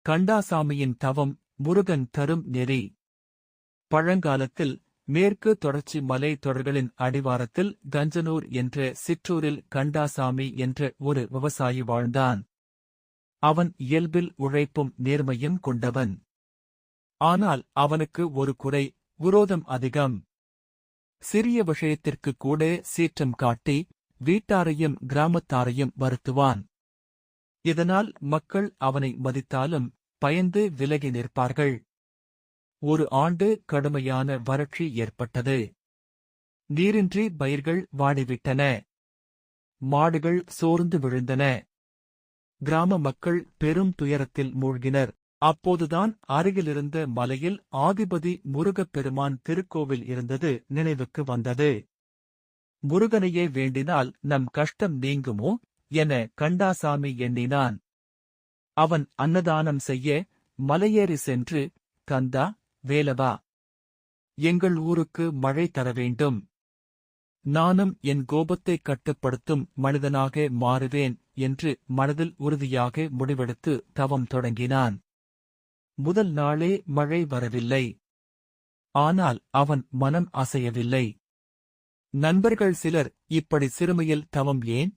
கண்டாசாமியின் தவம் முருகன் தரும் நெறி. பழங்காலத்தில் மேற்கு தொடர்ச்சி மலை தொடர்களின் அடிவாரத்தில் கஞ்சனூர் என்ற சிற்றூரில் கண்டாசாமி என்ற ஒரு விவசாயி வாழ்ந்தான். அவன் இயல்பில் உழைப்பும் நேர்மையும் கொண்டவன். ஆனால் அவனுக்கு ஒரு குறை, விரோதம் அதிகம். சிறிய விஷயத்திற்கு கூட சீற்றம் காட்டி வீட்டாரையும் கிராமத்தாரையும் வருத்துவான். இதனால் மக்கள் அவனை மதித்தாலும் பயந்து விலகி நிற்பார்கள். ஒரு ஆண்டு கடுமையான வறட்சி ஏற்பட்டது. நீரின்றி பயிர்கள் வாடிவிட்டன. மாடுகள் சோர்ந்து விழுந்தன. கிராம மக்கள் பெரும் துயரத்தில் மூழ்கினர். அப்போதுதான் அருகிலிருந்த மலையில் ஆதிபதி முருகப்பெருமான் திருக்கோவில் இருந்தது நினைவுக்கு வந்தது. முருகனையே வேண்டினால் நம் கஷ்டம் நீங்குமோ என கண்டாசாமி எண்ணினான். அவன் அன்னதானம் செய்ய மலையேறி சென்று, கந்தா, வேலவா, எங்கள் ஊருக்கு மழை தர வேண்டும். நானும் என் கோபத்தைக் கட்டுப்படுத்தும் மனிதனாக மாறுவேன் என்று மனதில் உறுதியாக முடிவெடுத்து தவம் தொடங்கினான். முதல் நாளே மழை வரவில்லை. ஆனால் அவன் மனம் அசையவில்லை. நண்பர்கள் சிலர், இப்படி சிறுமையில் தவம் ஏன்?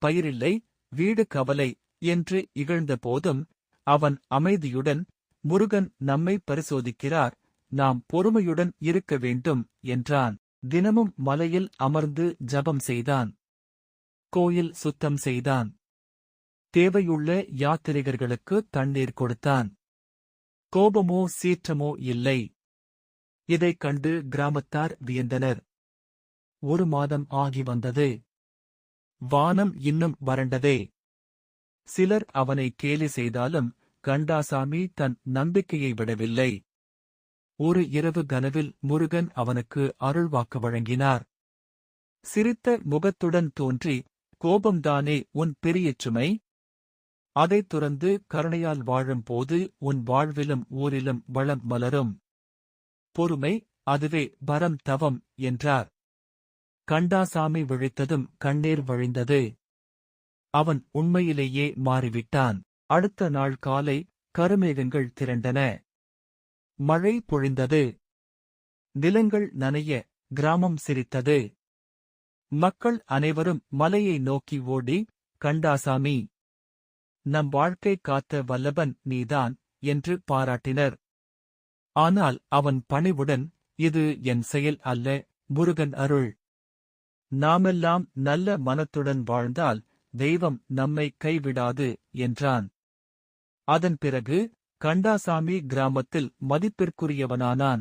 பயிரில்லை, வீடு கவலை என்று இகழ்ந்த போதும் அவன் அமைதியுடன், முருகன் நம்மை பரிசோதிக்கிறார், நாம் பொறுமையுடன் இருக்க வேண்டும் என்றான். தினமும் மலையில் அமர்ந்து ஜபம் செய்தான். கோயில் சுத்தம் செய்தான். தேவையுள்ள யாத்திரிகர்களுக்கு தண்ணீர் கொடுத்தான். கோபமோ சீற்றமோ இல்லை. இதைக் கண்டு கிராமத்தார் வியந்தனர். 1 மாதம் ஆகி வந்தது. வானம் இன்னும் வறண்டதே. சிலர் அவனை கேலி செய்தாலும் கண்டாசாமி தன் நம்பிக்கையை விடவில்லை. ஒரு இரவு கனவில் முருகன் அவனுக்கு அருள்வாக்கு வழங்கினார். சிரித்த முகத்துடன் தோன்றி, கோபம்தானே உன் பெரிய சுமை? அதைத் துறந்து கருணையால் வாழும் போது உன் வாழ்விலும் ஊரிலும் வளம் மலரும். பொறுமை, அதுவே பரம் தவம் என்றார். கண்டாசாமி விழித்ததும் கண்ணீர் வழிந்தது. அவன் உண்மையிலேயே மாறிவிட்டான். அடுத்த நாள் காலை கருமேகங்கள் திரண்டன. மழை பொழிந்தது. நிலங்கள் நனைய கிராமம் சிரித்தது. மக்கள் அனைவரும் மலையை நோக்கி ஓடி, கண்டாசாமி, நம் வாழ்க்கை காத்த வல்லபன் நீதான் என்று பாராட்டினர். ஆனால் அவன் பணிவுடன், இது என் செயல் அல்ல, முருகன் அருள். நாமெல்லாம் நல்ல மனத்துடன் வாழ்ந்தால் தெய்வம் நம்மை கைவிடாது என்றான். அதன் பிறகு கண்டாசாமி கிராமத்தில் மதிப்பிற்குரியவனானான்.